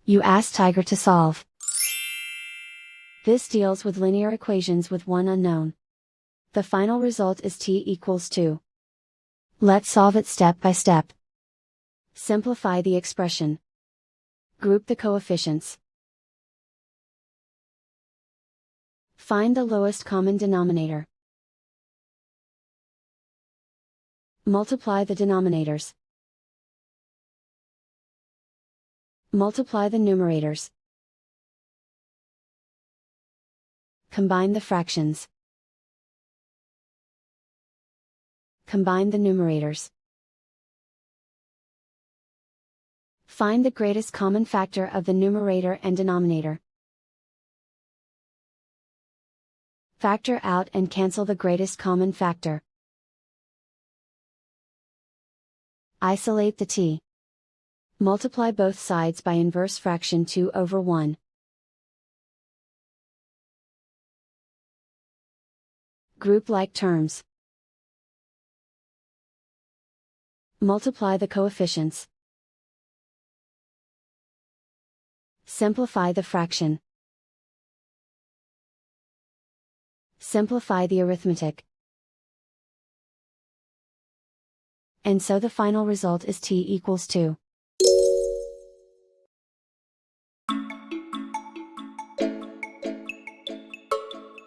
You ask Tiger to solve. This deals with linear equations with one unknown. The final result is t equals 2. Let's solve it step by step. Simplify the expression. Group the coefficients. Find the lowest common denominator. Multiply the denominators. Multiply the numerators. Combine the fractions. Combine the numerators. Find the greatest common factor of the numerator and denominator. Factor out and cancel the greatest common factor. Isolate the t. Multiply both sides by inverse fraction 2 over 1. Group like terms. Multiply the coefficients. Simplify the fraction. Simplify the arithmetic. And so the final result is t equals 2.